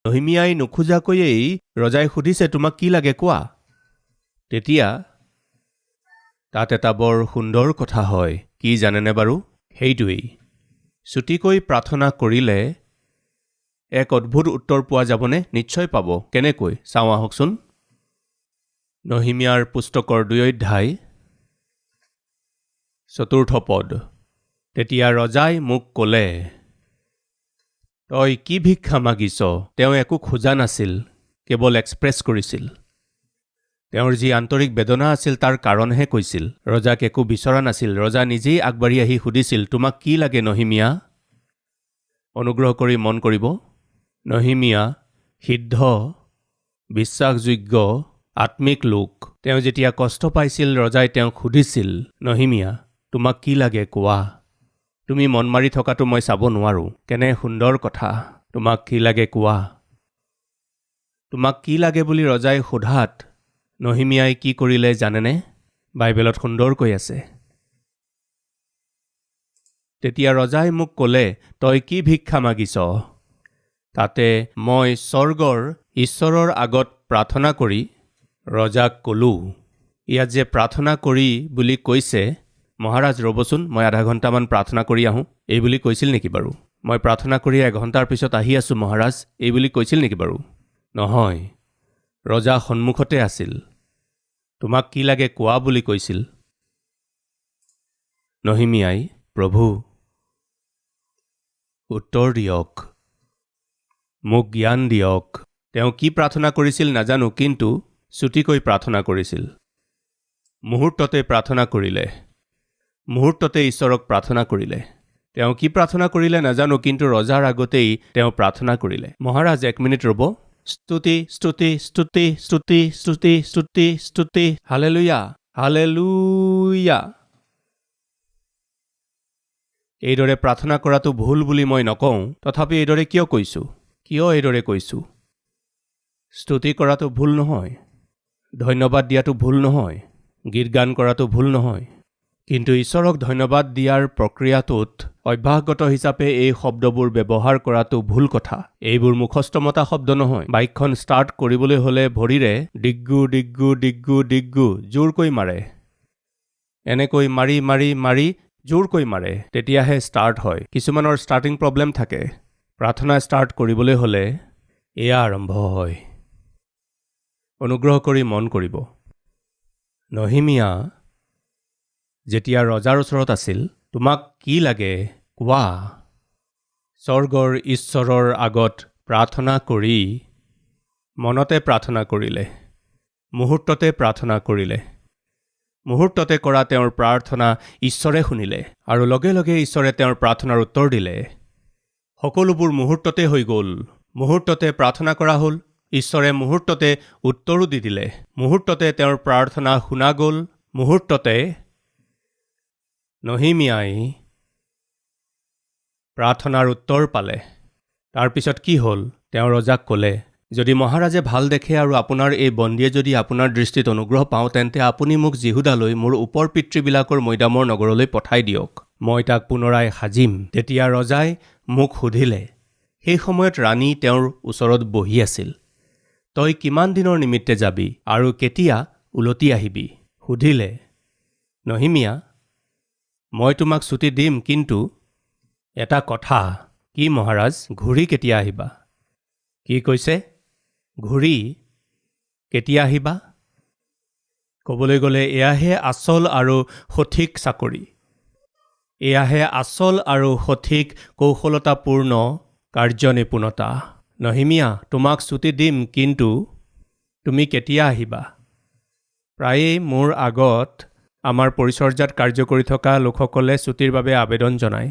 নহিমিয়াই নোখোজাকৈয়েই ৰজাই সুধিছে, তোমাক কি লাগে কোৱা? তেতিয়া তাত এটা বৰ সুন্দৰ কথা হয়। কি জানেনে বাৰু? সেইটোৱেই, চুটিকৈ প্ৰাৰ্থনা কৰিলে এক অদ্ভুত উত্তৰ পোৱা যাবনে? নিশ্চয় পাব। কেনেকৈ? চাওঁ আহকচোন। নহিমিয়াৰ পুস্তকৰ 2 অধ্যায় 4 পদ। তেতিয়া ৰজাই মোক ক'লে, তই কি ভিক্ষা মাগিছ? তেওঁ একো খোজা নাছিল, কেৱল এক্সপ্ৰেছ কৰিছিল। তেওঁৰ যি আন্তৰিক বেদনা আছিল তাৰ কাৰণহে কৈছিল। ৰজাক একো বিচৰা নাছিল। ৰজা নিজেই আগবাঢ়ি আহি সুধিছিল, তোমাক কি লাগে নহিমিয়া? অনুগ্ৰহ কৰি মন কৰিব, নহিমিয়া সিদ্ধ, বিশ্বাসযোগ্য, আত্মিক লোক। তেওঁ যেতিয়া কষ্ট পাইছিল, ৰজাই তেওঁক সুধিছিল, নহিমিয়া তোমাক কি লাগে কোৱা? তুমি মন মাৰি থকাটো মই চাব নোৱাৰোঁ। কেনে সুন্দৰ কথা। তোমাক কি লাগে কোৱা? তোমাক কি লাগে বুলি ৰজাই সোধাত নহিমিয়াই কি কৰিলে জানেনে? বাইবেলত সুন্দৰকৈ আছে। তেতিয়া ৰজাই মোক ক'লে, তই কি ভিক্ষা মাগিছ? তাতে মই স্বৰ্গৰ ঈশ্বৰৰ আগত প্ৰাৰ্থনা কৰি ৰজাক ক'লোঁ। ইয়াত যে প্ৰাৰ্থনা কৰি বুলি কৈছে, মহাৰাজ ৰ'বচোন, মই আধা ঘণ্টামান প্ৰাৰ্থনা কৰি আহোঁ, এই বুলি কৈছিল নেকি বাৰু? মই প্ৰাৰ্থনা কৰি 1 ঘণ্টাৰ পিছত আহি আছোঁ মহাৰাজ, এই বুলি কৈছিল নেকি বাৰু? নহয়, ৰজা সন্মুখতে আছিল। তোমাক কি লাগে কোৱা বুলি কৈছিল। নহিমিয়াই, প্ৰভু উত্তৰ দিয়ক, মোক জ্ঞান দিয়ক। তেওঁ কি প্ৰাৰ্থনা কৰিছিল নাজানো, কিন্তু চুটিকৈ প্ৰাৰ্থনা কৰিছিল। মুহূৰ্ততে প্ৰাৰ্থনা কৰিলে, মুহূৰ্ততে ঈশ্বৰক প্ৰাৰ্থনা কৰিলে। তেওঁ কি প্ৰাৰ্থনা কৰিলে নাজানো, কিন্তু ৰজাৰ আগতেই তেওঁ প্ৰাৰ্থনা কৰিলে। মহাৰাজ 1 মিনিট ৰ'ব। স্তুতি স্তুতি স্তুতি স্তুতি স্তুতি স্তুতি স্তুতি, হালেলুয়া হালেলুয়া। এইদৰে প্ৰাৰ্থনা কৰাটো ভুল বুলি মই নকওঁ, তথাপি এইদৰে কিয় কৈছোঁ? কিয় এইদৰে কৈছোঁ? স্তুতি কৰাটো ভুল নহয়, ধন্যবাদ দিয়াটো ভুল নহয়, গীত গান কৰাটো ভুল নহয়, কিন্তু ঈশ্বৰক ধন্যবাদ দিয়াৰ প্ৰক্ৰিয়াটোত অভ্যাসগত হিচাপে এই শব্দবোৰ ব্যৱহাৰ কৰাটো ভুল কথা। এইবোৰ মুখস্থমতা শব্দ নহয়। বাইকখন ষ্টাৰ্ট কৰিবলৈ হ'লে ভৰিৰে ডিগ্গু ডিগ্গু ডিগ্গু ডিগ্গু জোৰকৈ মাৰে। এনেকৈ মাৰি মাৰি মাৰি জোৰকৈ মাৰে, তেতিয়াহে ষ্টাৰ্ট হয়। কিছুমানৰ ষ্টাৰ্টিং প্ৰব্লেম থাকে। প্ৰাৰ্থনা ষ্টাৰ্ট কৰিবলৈ হ'লে এয়া আৰম্ভ হয়। অনুগ্ৰহ কৰি মন কৰিব, নহিমিয়া যেতিয়া ৰজাৰ ওচৰত আছিল, তোমাক কি লাগে কোৱা? স্বৰ্গৰ ঈশ্বৰৰ আগত প্ৰাৰ্থনা কৰি মনতে প্ৰাৰ্থনা কৰিলে, মুহূৰ্ততে প্ৰাৰ্থনা কৰিলে। মুহূৰ্ততে কৰা তেওঁৰ প্ৰাৰ্থনা ঈশ্বৰে শুনিলে, আৰু লগে লগে ঈশ্বৰে তেওঁৰ প্ৰাৰ্থনাৰ উত্তৰ দিলে। সকলোবোৰ মুহূৰ্ততে হৈ গ'ল। মুহূৰ্ততে প্ৰাৰ্থনা কৰা হ'ল, ঈশ্বৰে মুহূৰ্ততে উত্তৰো দি দিলে। মুহূৰ্ততে তেওঁৰ প্ৰাৰ্থনা শুনা গ'ল। মুহূৰ্ততে নহিমিয়াই প্ৰাৰ্থনাৰ উত্তৰ পালে। তাৰপিছত কি হ'ল? তেওঁ ৰজাক ক'লে, যদি মহাৰাজে ভাল দেখে আৰু আপোনাৰ এই বন্দীয়ে যদি আপোনাৰ দৃষ্টিত অনুগ্ৰহ পাওঁ, তেন্তে আপুনি মোক জিহুদালৈ, মোৰ ওপৰ পিতৃবিলাকৰ মৈদামৰ নগৰলৈ পঠাই দিয়ক। মই তাক পুনৰাই সাজিম। তেতিয়া ৰজাই মোক সুধিলে, সেই সময়ত ৰাণী তেওঁৰ ওচৰত বহি আছিল, তই কিমান দিনৰ নিমিত্তে যাবি আৰু কেতিয়া উলটি আহিবি? সুধিলে, নহিমিয়া মই তোমাক ছুটি দিম, কিন্তু এটা কথা। কি মহাৰাজ? ঘূৰি কেতিয়া আহিবা? কি কৈছে? ঘূৰি কেতিয়া আহিবা? ক'বলৈ গ'লে এয়াহে আচল আৰু সঠিক চাকৰি। এয়াহে আচল আৰু সঠিক কৌশলতাপূৰ্ণ কাৰ্যনিপুণতা। নহিমিয়া তোমাক ছুটি দিম, কিন্তু তুমি কেতিয়া আহিবা? প্ৰায়েই মোৰ আগত আমাৰ পৰিচৰ্যাত কাৰ্য কৰি থকা লোকসকলে ছুটিৰ বাবে আবেদন জনায়।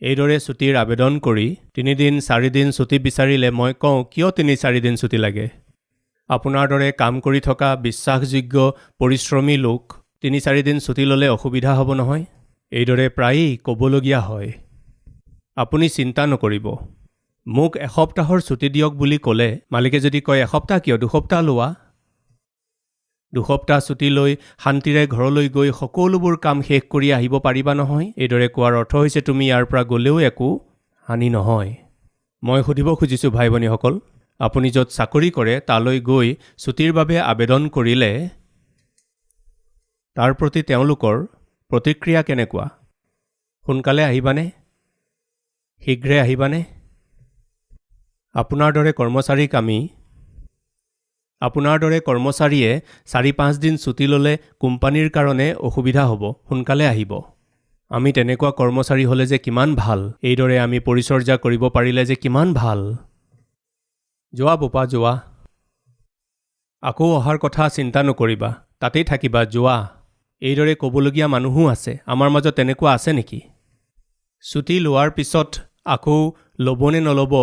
এইদৰে ছুটিৰ আবেদন কৰি 3 দিন 4 দিন ছুটি বিচাৰিলে মই কওঁ, কিয় 3-4 দিন ছুটি লাগে? আপোনাৰ দৰে কাম কৰি থকা বিশ্বাসযোগ্য পৰিশ্ৰমী লোক 3-4 দিন ছুটি ল'লে অসুবিধা হ'ব নহয়? এইদৰে প্ৰায়েই ক'বলগীয়া হয়। আপুনি চিন্তা নকৰিব, মোক এসপ্তাহৰ ছুটি দিয়ক বুলি ক'লে মালিকে যদি কয়, এসপ্তাহ কিয়, 2 সপ্তাহ লোৱা। 2 সপ্তাহ ছুটি লৈ শান্তিৰে ঘৰলৈ গৈ সকলোবোৰ কাম শেষ কৰি আহিব পাৰিবা নহয়? এইদৰে কোৱাৰ অৰ্থ হৈছে তুমি ইয়াৰ পৰা গ'লেও একো হানি নহয়। মই সুধিব খুজিছোঁ ভাই ভনীসকল, আপুনি য'ত চাকৰি কৰে তালৈ গৈ ছুটিৰ বাবে আবেদন কৰিলে তাৰ প্ৰতি তেওঁলোকৰ প্ৰতিক্ৰিয়া কেনেকুৱা? সোনকালে আহিবানে? শীঘ্ৰে আহিবানে? আপোনাৰ দৰে কৰ্মচাৰীয়ে 4-5 দিন ছুটি ল'লে কোম্পানীৰ কাৰণে অসুবিধা হ'ব। সোনকালে আহিব। আমি তেনেকুৱা কৰ্মচাৰী হ'লে যে কিমান ভাল, এইদৰে আমি পৰিচৰ্যা কৰিব পাৰিলে যে কিমান ভাল। যোৱা বোপা যোৱা, আকৌ অহাৰ কথা চিন্তা নকৰিবা, তাতেই থাকিবা, যোৱা। এইদৰে ক'বলগীয়া মানুহো আছে। আমাৰ মাজত তেনেকুৱা আছে নেকি? ছুটি লোৱাৰ পিছত আকৌ ল'বনে নল'ব,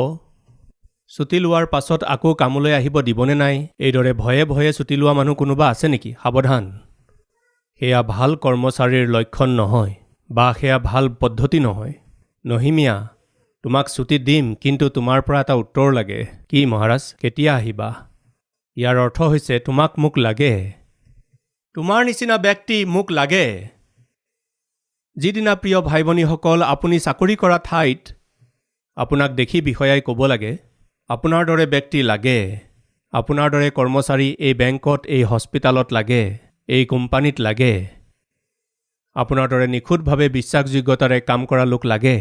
ছুটি লোৱাৰ পাছত আকৌ কামলৈ আহিব দিবনে নাই, এইদৰে ভয়ে ভয়ে ছুটি লোৱা মানুহ কোনোবা আছে নেকি? সাৱধান, সেয়া ভাল কৰ্মচাৰীৰ লক্ষণ নহয় বা সেয়া ভাল পদ্ধতি নহয়। নহিমিয়া, তোমাক ছুটি দিম, কিন্তু তোমাৰ পৰা এটা উত্তৰ লাগে। কি মহাৰাজ, কেতিয়া আহিবা? ইয়াৰ অৰ্থ হৈছে তোমাক মোক লাগে। তোমাৰ নিচিনা ব্যক্তি মোক লাগে। যিদিনা প্ৰিয় ভাই ভনীসকল আপুনি চাকৰি কৰা ঠাইত আপোনাক দেখি বিষয়াই ক'ব লাগে, আপোনাৰ দৰে ব্যক্তি লাগে, আপোনাৰ দৰে কৰ্মচাৰী এই বেংকত, এই হস্পিটালত লাগে, এই কোম্পানীত লাগে, আপোনাৰ দৰে নিখুঁতভাৱে বিশ্বাসযোগ্যতাৰে কাম কৰা লোক লাগে।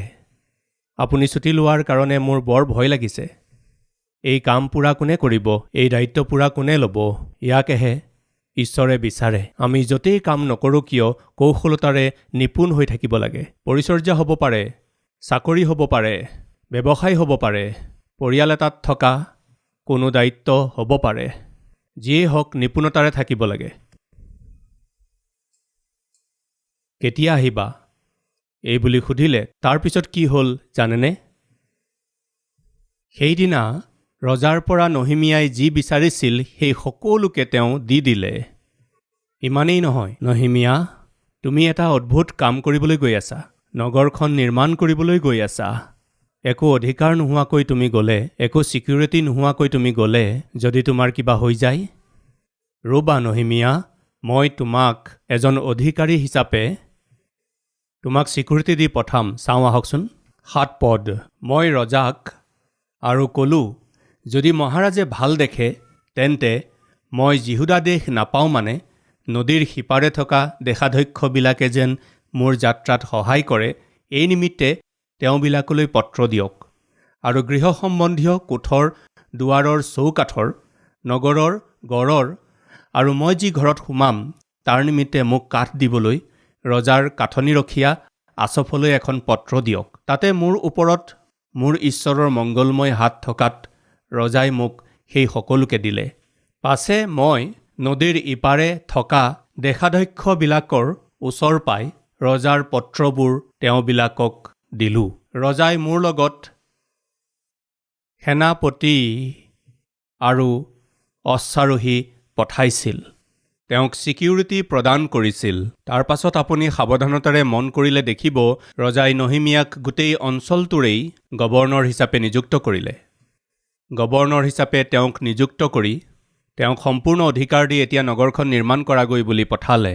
আপুনি ছুটি লোৱাৰ কাৰণে মোৰ বৰ ভয় লাগিছে। এই কাম পূৰা কোনে কৰিব? এই দায়িত্ব পূৰা কোনে ল'ব? ইয়াকেহে ঈশ্বৰে বিচাৰে। আমি য'তেই কাম নকৰোঁ কিয় কৌশলতাৰে নিপুণ হৈ থাকিব লাগে। পৰিচৰ্যা হ'ব পাৰে, চাকৰি হ'ব পাৰে, ব্যৱসায় হ'ব পাৰে, পৰিয়াল এটাত থকা কোনো দায়িত্ব হ'ব পাৰে। যিয়েই হওক নিপুণতাৰে থাকিব লাগে। কেতিয়া আহিবা? এই বুলি সুধিলে তাৰ পিছত কি হ'ল জানেনে? সেইদিনা ৰজাৰ পৰা নহিমিয়াই যি বিচাৰিছিল সেই সকলোকে তেওঁ দি দিলে। ইমানেই নহয়, নহিমিয়া, তুমি এটা অদ্ভুত কাম কৰিবলৈ গৈ আছা। নগৰখন নিৰ্মাণ কৰিবলৈ গৈ আছা। একো অধিকাৰ নোহোৱাকৈ তুমি গ'লে, একো ছিকিউৰিটি নোহোৱাকৈ তুমি গ'লে, যদি তোমাৰ কিবা হৈ যায়? ৰ'বা নহিমিয়া, মই তোমাক এজন অধিকাৰী হিচাপে তোমাক ছিকিউৰিটি দি পঠাম। চাওঁ আহকচোন। 7 পদ। মই ৰজাক আৰু ক'লোঁ, যদি মহাৰাজে ভাল দেখে তেন্তে মই জিহুদা দেশ নাপাওঁ, মানে নদীৰ সিপাৰে থকা দেশাধ্যক্ষবিলাকে যেন মোৰ যাত্ৰাত সহায় কৰে, এই নিমিত্তে তেওঁবিলাকলৈ পত্ৰ দিয়ক। আৰু গৃহ সম্বন্ধীয় কোঠৰ দুৱাৰৰ চৌকাঠৰ, নগৰৰ গড়ৰ আৰু মই যি ঘৰত সোমাম তাৰ নিমিত্তে মোক কাঠ দিবলৈ ৰজাৰ কাঠনিৰখীয়া আছফলৈ এখন পত্ৰ দিয়ক। তাতে মোৰ ওপৰত মোৰ ঈশ্বৰৰ মংগলময় হাত থকাত ৰজাই মোক সেই সকলোকে দিলে। পাছে মই নদীৰ ইপাৰে থকা দেশাধ্যক্ষবিলাকৰ ওচৰ পাই ৰজাৰ পত্ৰবোৰ তেওঁবিলাকক দিলোঁ। ৰজাই মোৰ লগত সেনাপতি আৰু অশ্বাৰোহী পঠাইছিল, তেওঁক ছিকিউৰিটি প্ৰদান কৰিছিল। তাৰ পাছত আপুনি সাৱধানতাৰে মন কৰিলে দেখিব ৰজাই নহিমিয়াক গোটেই অঞ্চলটোৰেই গৱৰ্ণৰ হিচাপে নিযুক্ত কৰিলে। গৱৰ্ণৰ হিচাপে তেওঁক নিযুক্ত কৰি তেওঁক সম্পূৰ্ণ অধিকাৰ দি এতিয়া নগৰখন নিৰ্মাণ কৰাগৈ বুলি পঠালে।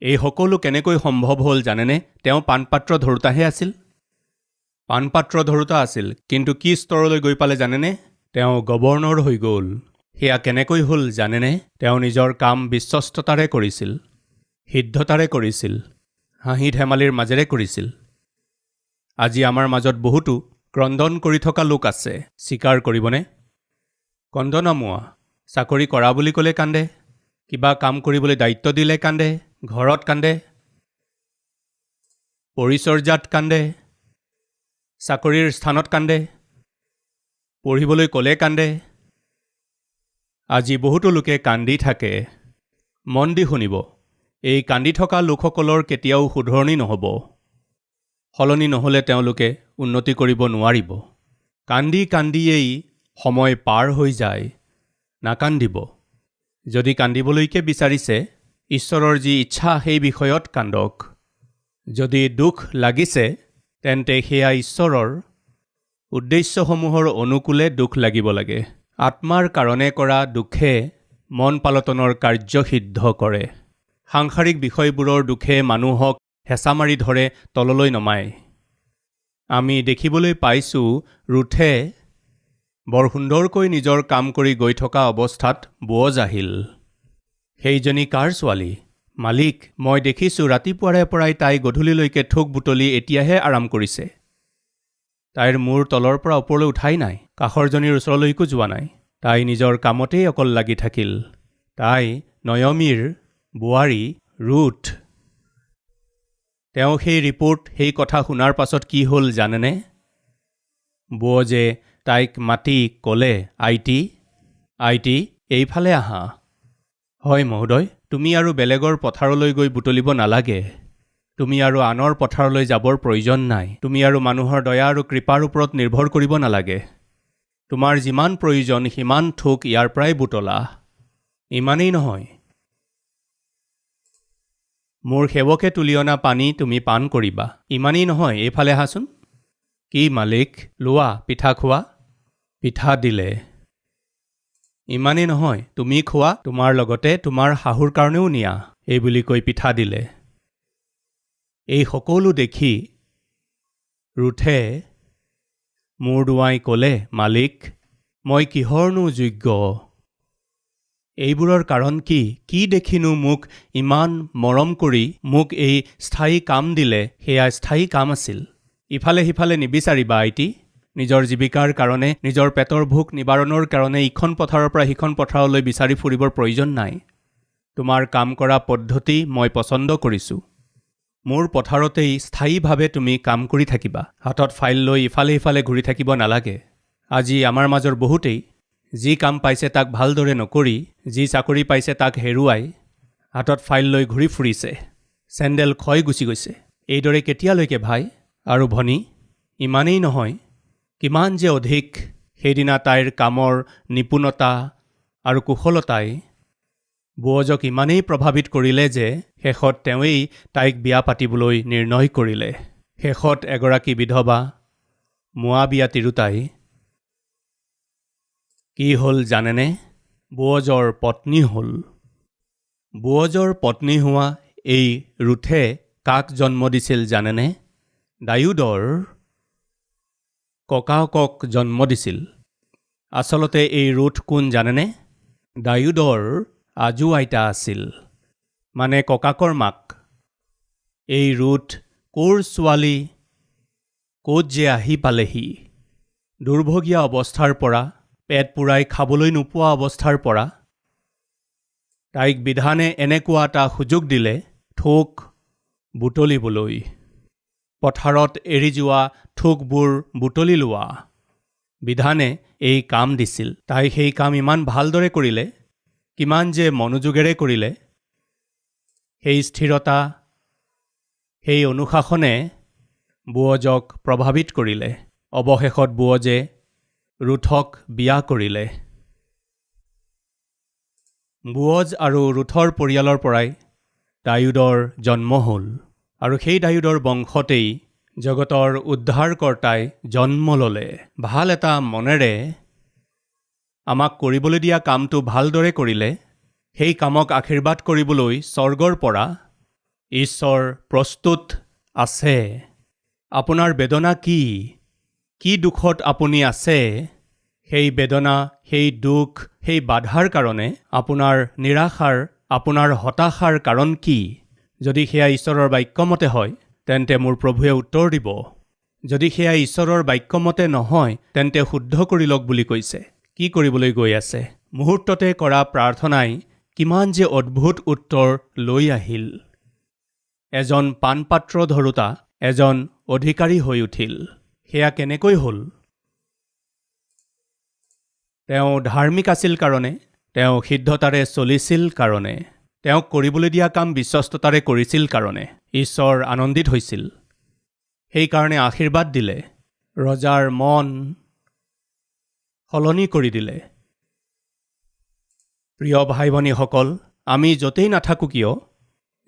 এই সকলো কেনেকৈ সম্ভৱ হ'ল জানেনে? তেওঁ পাণপাত্ৰ ধৰোতাহে আছিল। পাণপাত্ৰ ধৰোতা আছিল, কিন্তু কি স্তৰলৈ গৈ পালে জানেনে? তেওঁ গৱৰ্ণৰ হৈ গ'ল। সেয়া কেনেকৈ হ'ল জানেনে? তেওঁ নিজৰ কাম বিশ্বস্ততাৰে কৰিছিল, সিদ্ধতাৰে কৰিছিল, হাঁহি ধেমালিৰ মাজেৰে কৰিছিল। আজি আমাৰ মাজত বহুতো ক্ৰন্দন কৰি থকা লোক আছে। স্বীকাৰ কৰিবনে? কন্দনামুৱা। চাকৰি কৰা বুলি ক'লে কান্দে, কিবা কাম কৰিবলৈ দায়িত্ব দিলে কান্দে, ঘৰত কান্দে, পৰিচৰ্যাত কান্দে, চাকৰিৰ স্থানত কান্দে, পঢ়িবলৈ ক'লে কান্দে। আজি বহুতো লোকে কান্দি থাকে। মন দি শুনিব, এই কান্দি থকা লোকসকলৰ কেতিয়াও শুধৰণি নহ'ব। সলনি নহ'লে তেওঁলোকে উন্নতি কৰিব নোৱাৰিব। কান্দি কান্দিয়েই সময় পাৰ হৈ যায়। নাকান্দিব। যদি কান্দিবলৈকে বিচাৰিছে, ঈশ্বৰৰ যি ইচ্ছা সেই বিষয়ত কান্দক। যদি দুখ লাগিছে তেন্তে সেয়া ঈশ্বৰৰ উদ্দেশ্যসমূহৰ অনুকূলে দুখ লাগিব লাগে। আত্মাৰ কাৰণে কৰা দুখে মন পালটনৰ কাৰ্য সিদ্ধ কৰে। সাংসাৰিক বিষয়বোৰৰ দুখে মানুহক হেঁচা মাৰি ধৰে, তললৈ নমায়। আমি দেখিবলৈ পাইছোঁ ৰুথে বৰ সুন্দৰকৈ নিজৰ কাম কৰি গৈ থকা অৱস্থাত বুৱজ আহিল। সেইজনী কাৰ ছোৱালী? মালিক, মই দেখিছোঁ ৰাতিপুৱাৰে পৰাই তাই গধূলিলৈকে থোক বুটলি এতিয়াহে আৰাম কৰিছে। তাইৰ মূৰ তলৰ পৰা ওপৰলৈ উঠাই নাই, কাষৰজনীৰ ওচৰলৈকো যোৱা নাই। তাই নিজৰ কামতেই অকল লাগি থাকিল। তাই নয়মীৰ বোৱাৰী ৰুথ। তেওঁ সেই ৰিপৰ্ট, সেই কথা শুনাৰ পাছত কি হ'ল জানেনে? বুৱজে তাইক মাতি ক'লে, আইটি, এইফালে আহা। হয় মহোদয়, তুমি আৰু বেলেগৰ পথাৰলৈ গৈ বুটলিব নালাগে। তুমি আৰু আনৰ পথাৰলৈ যাবৰ প্ৰয়োজন নাই। তুমি আৰু মানুহৰ দয়া আৰু কৃপাৰ ওপৰত নিৰ্ভৰ কৰিব নালাগে। তোমাৰ যিমান প্ৰয়োজন সিমান থোক ইয়াৰ পৰাই বুটলা। ইমানেই নহয়, মোৰ সেৱকে তুলি অনা পানী তুমি পান কৰিবা। ইমানেই নহয়, এইফালে আহাচোন। কি মালিক, লোৱা, পিঠা খোৱা। পিঠা দিলে। ইমানেই নহয়, তুমি খোৱা, তোমাৰ লগতে তোমাৰ শাহুৰ কাৰণেও নিয়া, এই বুলি কৈ পিঠা দিলে। এই সকলো দেখি ৰুথে মূৰ দুৱাই ক'লে, মালিক, মই কিহৰনো যোগ্য? এইবোৰৰ কাৰণ কি দেখিনো মোক ইমান মৰম কৰি মোক এই স্থায়ী কাম দিলে? সেয়া স্থায়ী কাম আছিল। ইফালে সিফালে নিবিচাৰিবা আইটি। নিজৰ জীৱিকাৰ কাৰণে, নিজৰ পেটৰ ভোক নিবাৰণৰ কাৰণে ইখন পথাৰৰ পৰা সিখন পথাৰলৈ বিচাৰি ফুৰিবৰ প্ৰয়োজন নাই। তোমাৰ কাম কৰা পদ্ধতি মই পচন্দ কৰিছোঁ। মোৰ পথাৰতেই স্থায়ীভাৱে তুমি কাম কৰি থাকিবা। হাতত ফাইল লৈ ইফালে সিফালে ঘূৰি থাকিব নালাগে। আজি আমাৰ মাজৰ বহুতেই যি কাম পাইছে তাক ভালদৰে নকৰি, যি চাকৰি পাইছে তাক হেৰুৱাই হাতত ফাইল লৈ ঘূৰি ফুৰিছে। চেণ্ডেল ক্ষয় গুচি গৈছে। এইদৰে কেতিয়ালৈকে ভাই আৰু ভনী? ইমানেই নহয়, কিমান যে অধিক। সেইদিনা তাইৰ কামৰ নিপুণতা আৰু কুশলতাই বুৱজক ইমানেই প্ৰভাৱিত কৰিলে যে শেষত তেওঁৱেই তাইক বিয়া পাতিবলৈ নিৰ্ণয় কৰিলে। শেষত এগৰাকী বিধৱা মোৱাবিয়া তিৰোতাই কি হ'ল জানেনে? বুৱজৰ পত্নী হ'ল। বুৱজৰ পত্নী হোৱা এই ৰুথে কাক জন্ম দিছিল জানেনে? দায়ুদৰ ককাকক জন্ম দিছিল। আচলতে এই ৰুথ কোন জানেনে? দায়ুদৰ আজু আইতা আছিল, মানে ককাকৰ মাক। এই ৰুথ ক'ৰ ছোৱালী, ক'ত যে আহি পালেহি। দুৰ্ভগীয়া অৱস্থাৰ পৰা, পেট পূৰাই খাবলৈ নোপোৱা অৱস্থাৰ পৰা তাইক বিধানে এনেকুৱা এটা সুযোগ দিলে থোক বুটলিবলৈ। পথাৰত এৰি যোৱা থোকবোৰ বুটলি লোৱা। বিধানে এই কাম দিছিল। তাই সেই কাম ইমান ভালদৰে কৰিলে, কিমান যে মনোযোগেৰে কৰিলে। সেই স্থিৰতা, সেই অনুশাসনে বুৱজক প্ৰভাৱিত কৰিলে। অৱশেষত বুৱজে ৰুথক বিয়া কৰিলে। বুৱজ আৰু ৰুথৰ পৰিয়ালৰ পৰাই দায়ুদৰ জন্ম হ'ল, আৰু সেই দায়ুদৰ বংশতেই জগতৰ উদ্ধাৰকৰ্তাই জন্ম ল'লে। ভাল এটা মনেৰে আমাক কৰিবলৈ দিয়া কামটো ভালদৰে কৰিলে, সেই কামক আশীৰ্বাদ কৰিবলৈ স্বৰ্গৰ পৰা ঈশ্বৰ প্ৰস্তুত আছে। আপোনাৰ বেদনা কি দুখত আপুনি আছে? সেই বেদনা, সেই দুখ, সেই বাধাৰ কাৰণে, আপোনাৰ নিৰাশাৰ, আপোনাৰ হতাশাৰ কাৰণ কি? যদি সেয়া ঈশ্বৰৰ বাক্যমতে হয়, তেন্তে মোৰ প্ৰভুৱে উত্তৰ দিব। যদি সেয়া ঈশ্বৰৰ বাক্যমতে নহয়, তেন্তে শুদ্ধ কৰি লওক বুলি কৈছে। কি কৰিবলৈ গৈ আছে? মুহূৰ্ততে কৰা প্ৰাৰ্থনাই কিমান যে অদ্ভুত উত্তৰ লৈ আহিল। এজন পাণপাত্ৰ ধৰোতা এজন অধিকাৰী হৈ উঠিল। সেয়া কেনেকৈ হ'ল? তেওঁ ধাৰ্মিক আছিল কাৰণে, তেওঁ সিদ্ধতাৰে চলিছিল কাৰণে, তেওঁক কৰিবলৈ দিয়া কাম বিশ্বস্ততাৰে কৰিছিল কাৰণে ঈশ্বৰ আনন্দিত হৈছিল। সেইকাৰণে আশীৰ্বাদ দিলে। ৰজাৰ মন সলনি কৰি দিলে। প্ৰিয় ভাই ভনীসকল, আমি য'তেই নাথাকোঁ কিয়,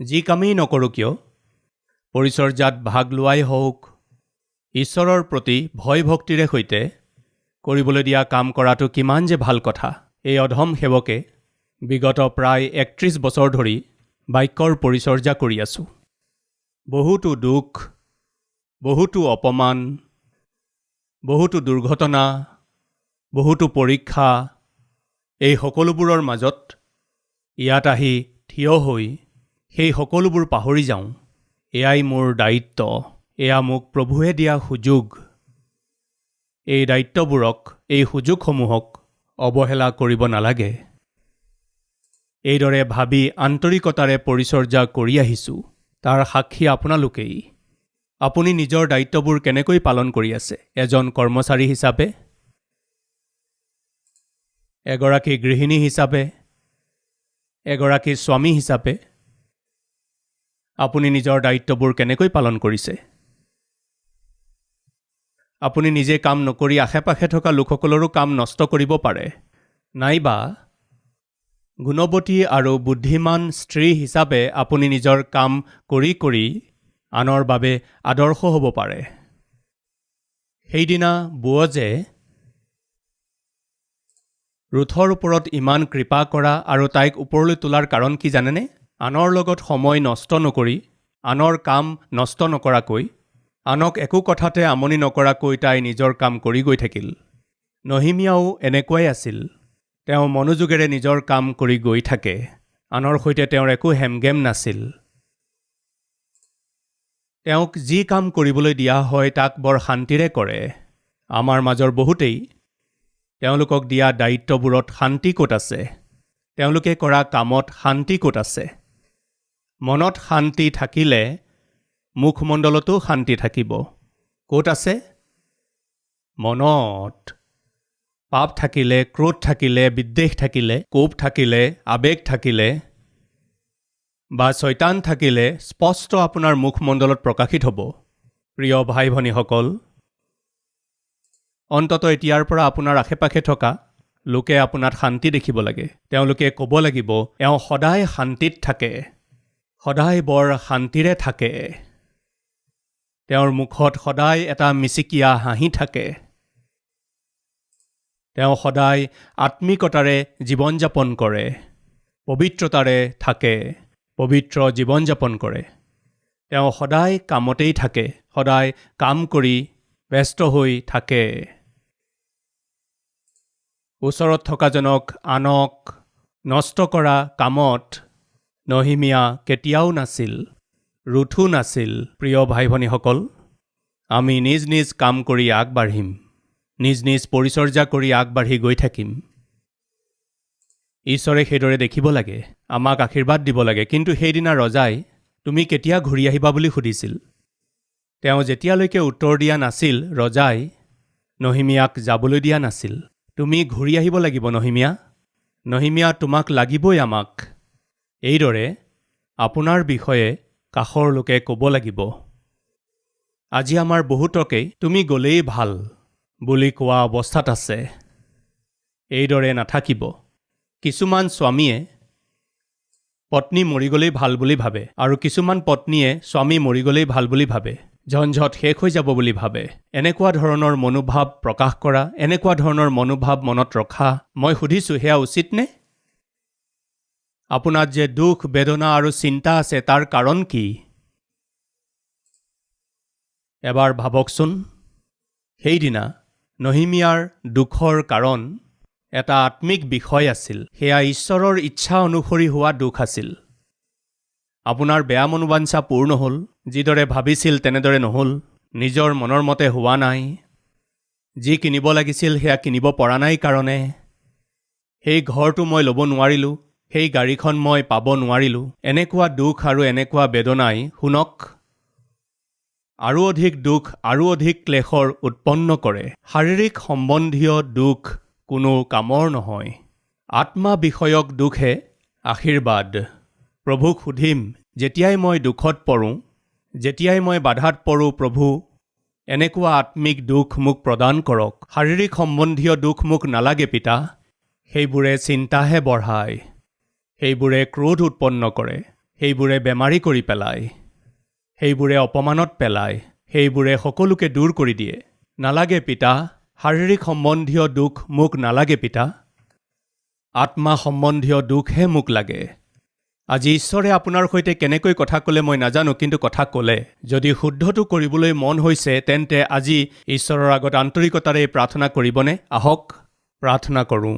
যি কামেই নকৰোঁ কিয়, পৰিচৰ্যাত ভাগ লোৱাই হওক, ঈশ্বৰৰ প্ৰতি ভয় ভক্তিৰে সৈতে কৰিবলৈ দিয়া কাম কৰাটো কিমান যে ভাল কথা। এই অধম সেৱকে বিগত প্ৰায় ৩১ বছৰ ধৰি বাক্যৰ পৰিচৰ্যা কৰি আছোঁ। বহুতো দুখ, বহুতো অপমান, বহুতো দুৰ্ঘটনা, বহুতো পৰীক্ষা, এই সকলোবোৰৰ মাজত ইয়াত আহি থিয় হৈ সেই সকলোবোৰ পাহৰি যাওঁ। এয়াই মোৰ দায়িত্ব, এয়া মোক প্ৰভুৱে দিয়া সুযোগ। এই দায়িত্ববোৰক, এই সুযোগসমূহক অৱহেলা কৰিব নালাগে। এইদৰে ভাবি আন্তৰিকতাৰে পৰিচৰ্যা কৰি আহিছোঁ। তাৰ সাক্ষী আপোনালোকেই। আপুনি নিজৰ দায়িত্ববোৰ কেনেকৈ পালন কৰি আছে? এজন কৰ্মচাৰী হিচাপে, এগৰাকী গৃহিণী হিচাপে, এগৰাকী স্বামী হিচাপে আপুনি নিজৰ দায়িত্ববোৰ কেনেকৈ পালন কৰিছে? আপুনি নিজে কাম নকৰি আশে-পাশে থকা লোকসকলৰো কাম নষ্ট কৰিব পাৰে। নাইবা গুণৱতী আৰু বুদ্ধিমান স্ত্ৰী হিচাপে আপুনি নিজৰ কাম কৰি কৰি আনৰ বাবে আদৰ্শ হ'ব পাৰে। সেইদিনা বোৱজে ৰুথৰ ওপৰত ইমান কৃপা কৰা আৰু তাইক ওপৰলৈ তোলাৰ কাৰণ কি জানেনে? আনৰ লগত সময় নষ্ট নকৰি, আনৰ কাম নষ্ট নকৰাকৈ, আনক একো কথাতে আমনি নকৰাকৈ তাই নিজৰ কাম কৰি গৈ থাকিল। নহিমিয়াও এনেকুৱাই আছিল। তেওঁ মনোযোগেৰে নিজৰ কাম কৰি গৈ থাকে। আনৰ সৈতে তেওঁৰ একো হেমগেম নাছিল। তেওঁক যি কাম কৰিবলৈ দিয়া হয় তাক বৰ শান্তিৰে কৰে। আমাৰ মাজৰ বহুতেই তেওঁলোকক দিয়া দায়িত্ববোৰত শান্তি ক'ত আছে? তেওঁলোকে কৰা কামত শান্তি ক'ত আছে? মনত শান্তি থাকিলে মুখমণ্ডলতো শান্তি থাকিব। ক'ত আছে? মনত। পাপ থাকিলে, ক্ৰোধ থাকিলে, বিদ্বেষ থাকিলে, কোপ থাকিলে, আৱেগ থাকিলে বা শয়তান থাকিলে স্পষ্ট আপোনাৰ মুখমণ্ডলত প্ৰকাশিত হ'ব। প্ৰিয় ভাই ভনীসকল, অন্তত এতিয়াৰ পৰা আপোনাৰ আশে-পাশে থকা লোকে আপোনাত শান্তি দেখিব লাগে। তেওঁলোকে ক'ব লাগিব, এওঁ সদায় শান্তিত থাকে, সদায় বৰ শান্তিৰে থাকে, তেওঁৰ মুখত সদায় এটা মিচিকিয়া হাঁহি থাকে, তেওঁ সদায় আত্মিকতাৰে জীৱন যাপন কৰে, পবিত্ৰতাৰে থাকে, পবিত্ৰ জীৱন যাপন কৰে। তেওঁ সদায় কামতেই থাকে, সদায় কাম কৰি ব্যস্ত হৈ থাকে। ওচৰত থকাজনক, আনক নষ্ট কৰা কামত নহিমিয়া কেতিয়াও নাছিল, ৰুথো নাছিল। প্ৰিয় ভাই ভনীসকল, আমি নিজ নিজ কাম কৰি আগবাঢ়িম, নিজ নিজ পৰিচৰ্যা কৰি আগবাঢ়ি গৈ থাকিম। ঈশ্বৰে সেইদৰে দেখিব লাগে, আমাক আশীৰ্বাদ দিব লাগে। কিন্তু সেইদিনা ৰজাই তুমি কেতিয়া ঘূৰি আহিবা বুলি সুধিছিল। তেওঁ যেতিয়ালৈকে উত্তৰ দিয়া নাছিল, ৰজাই নহিমিয়াক যাবলৈ দিয়া নাছিল। তুমি ঘূৰি আহিব লাগিব নহিমিয়া, নহিমিয়া তোমাক লাগিবই আমাক। এইদৰে আপোনাৰ বিষয়ে কাষৰ লোকে ক'ব লাগিব। আজি আমাৰ বহুতকেই তুমি গ'লেই ভাল বুলি কোৱা অৱস্থাত আছে। এইদৰে নাথাকিব। কিছুমান স্বামীয়ে পত্নী মৰি গ'লেই ভাল বুলি ভাবে আৰু কিছুমান পত্নীয়ে স্বামী মৰি গ'লেই ভাল বুলি ভাবে, ঝঞ্ঝট শেষ হৈ যাব বুলি ভাবে। এনেকুৱা ধৰণৰ মনোভাৱ প্ৰকাশ কৰা, এনেকুৱা ধৰণৰ মনোভাৱ মনত ৰখা, মই সুধিছোঁ, সেয়া উচিত নে? আপোনাৰ যে দুখ, বেদনা আৰু চিন্তা আছে, তাৰ কাৰণ কি? এবাৰ ভাবকচোন। সেইদিনা নহিমিয়াৰ দুখৰ কাৰণ এটা আত্মিক বিষয় আছিল। সেয়া ঈশ্বৰৰ ইচ্ছা অনুসৰি হোৱা দুখ আছিল। আপোনাৰ বেয়া মনোবাঞ্ছা পূৰ্ণ হ'ল, যিদৰে ভাবিছিল তেনেদৰে নহ'ল, নিজৰ মনৰ মতে হোৱা নাই, যি কিনিব লাগিছিল সেয়া কিনিব পৰা নাই কাৰণে, সেই ঘৰটো মই ল'ব নোৱাৰিলোঁ, সেই গাড়ীখন মই পাব নোৱাৰিলোঁ। এনেকুৱা দুখ আৰু এনেকুৱা বেদনাই শুনক আৰু অধিক দুখ আৰু অধিক ক্লেশৰ উৎপন্ন কৰে। শাৰীৰিক সম্বন্ধীয় দুখ কোনো কামৰ নহয়। আত্মা বিষয়ক দুখহে আশীৰ্বাদ। প্ৰভুক সুধিম, যেতিয়াই মই দুখত পৰোঁ, যেতিয়াই মই বাধাত পৰোঁ, প্ৰভু এনেকুৱা আত্মিক দুখ মোক প্ৰদান কৰক। শাৰীৰিক সম্বন্ধীয় দুখ মোক নালাগে পিতা। সেইবোৰে চিন্তাহে বঢ়ায়, সেইবোৰে ক্ৰোধ উৎপন্ন কৰে, সেইবোৰে বেমাৰী কৰি পেলায়, সেইবোৰে অপমানত পেলায়, সেইবোৰে সকলোকে দূৰ কৰি দিয়ে। নালাগে পিতা, শাৰীৰিক সম্বন্ধীয় দুখ মোক নালাগে পিতা, আত্মা সম্বন্ধীয় দুখহে মোক লাগে। আজি ঈশ্বৰে আপোনাৰ সৈতে কেনেকৈ কথা ক'লে মই নাজানো, কিন্তু কথা ক'লে। যদি শুদ্ধটো কৰিবলৈ মন হৈছে তেন্তে আজি ঈশ্বৰৰ আগত আন্তৰিকতাৰে প্ৰাৰ্থনা কৰিবনে? আহক প্ৰাৰ্থনা কৰোঁ।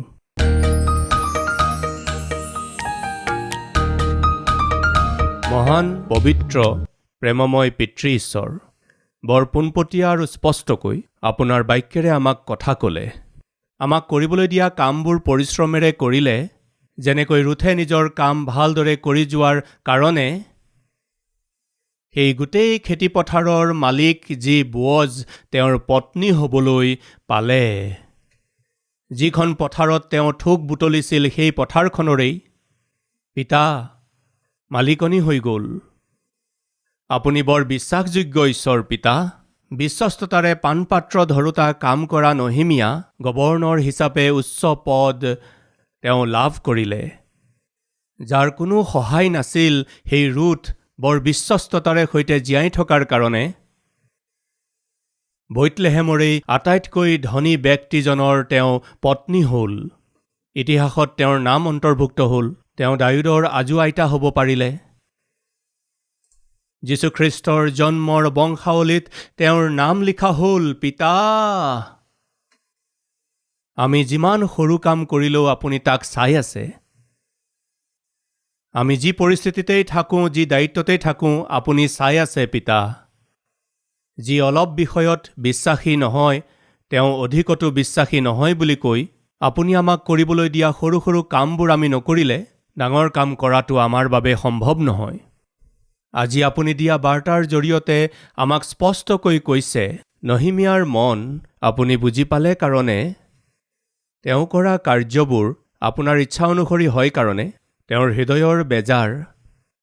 মহান পবিত্ৰ প্ৰেমময় পিতৃ ঈশ্বৰ, বৰ পোনপটীয়া আৰু স্পষ্টকৈ আপোনাৰ বাক্যেৰে আমাক কথা ক'লে। আমাক কৰিবলৈ দিয়া কামবোৰ পৰিশ্ৰমেৰে কৰিলে, যেনেকৈ ৰুথে নিজৰ কাম ভালদৰে কৰি যোৱাৰ কাৰণে সেই গোটেই খেতিপথাৰৰ মালিক যি বুৱজ তেওঁৰ পত্নী হ'বলৈ পালে। যিখন পথাৰত তেওঁ থোক বুটলিছিল সেই পথাৰখনৰেই পিতা মালিকনী হৈ গ'ল। আপুনি বৰ বিশ্বাসযোগ্য ঈশ্বৰ পিতা। বিশ্বস্ততাৰে পাণপাত্ৰ ধৰোতা কাম কৰা নহিমীয়া গৱৰ্ণৰ হিচাপে উচ্চ পদ তেওঁ লাভ কৰিলে। যাৰ কোনো সহায় নাছিল সেই ৰুথ বৰ বিশ্বস্ততাৰে সৈতে জীয়াই থকাৰ কাৰণে বৈতলেহেমৰেই আটাইতকৈ ধনী ব্যক্তিজনৰ তেওঁ পত্নী হ'ল। ইতিহাসত তেওঁৰ নাম অন্তৰ্ভুক্ত হ'ল। তেওঁ দায়ুদৰ আজু আইতা হ'ব পাৰিলে। যীশুখ্ৰীষ্টৰ জন্মৰ বংশাৱলীত তেওঁৰ নাম লিখা হ'ল পিতা। আমি যিমান সৰু কাম কৰিলেও আপুনি তাক চাই আছে। আমি যি পৰিস্থিতিতেই থাকোঁ, যি দায়িত্বতেই থাকোঁ, আপুনি চাই আছে পিতা। যি অলপ বিষয়ত বিশ্বাসী নহয়, তেওঁ অধিকতো বিশ্বাসী নহয় বুলি কৈ আপুনি আমাক কৰিবলৈ দিয়া সৰু সৰু কামবোৰ আমি নকৰিলে ডাঙৰ কাম কৰাটো আমাৰ বাবে সম্ভৱ নহয়। আজি আপুনি দিয়া বাৰ্তাৰ জৰিয়তে আমাক স্পষ্টকৈ কৈছে, নহিমীয়াৰ মন আপুনি বুজি পালে কাৰণে, তেওঁ কৰা কাৰ্যবোৰ আপোনাৰ ইচ্ছা অনুসৰি হয় কাৰণে, তেওঁৰ হৃদয়ৰ বেজাৰ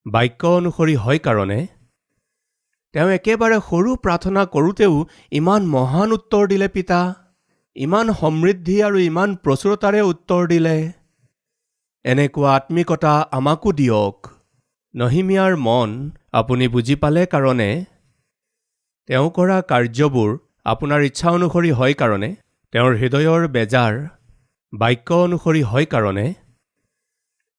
বাক্য অনুসৰি হয় কাৰণে, তেওঁ একেবাৰে সৰু প্ৰাৰ্থনা কৰোঁতেও ইমান মহান উত্তৰ দিলে পিতা। ইমান সমৃদ্ধি আৰু ইমান প্ৰচুৰতাৰে উত্তৰ দিলে। এনেকুৱা আত্মিকতা আমাকো দিয়ক। নহিমীয়াৰ মন আপুনি বুজি পালে কাৰণে, তেওঁ কৰা কাৰ্যবোৰ আপোনাৰ ইচ্ছা অনুসৰি হয় কাৰণে, তেওঁৰ হৃদয়ৰ বেজাৰ বাক্য অনুসৰি হয় কাৰণে,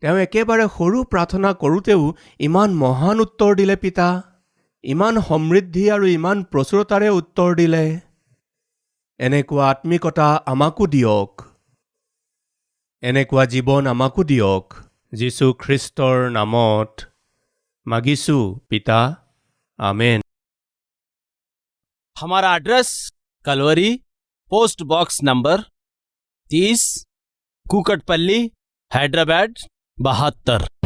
তেওঁ একেবাৰে সৰু প্ৰাৰ্থনা কৰোঁতেও ইমান মহান উত্তৰ দিলে পিতা। ইমান সমৃদ্ধি আৰু ইমান প্ৰচুৰতাৰে উত্তৰ দিলে। এনেকুৱা আত্মিকতা আমাকো দিয়ক। এনেকুৱা জীৱন আমাকো দিয়ক। যীশু খ্ৰীষ্টৰ নামত মাগিছোঁ পিতা, আমেন। हमारा address Calvary, post box number 30, Kukatpally, Hyderabad 72।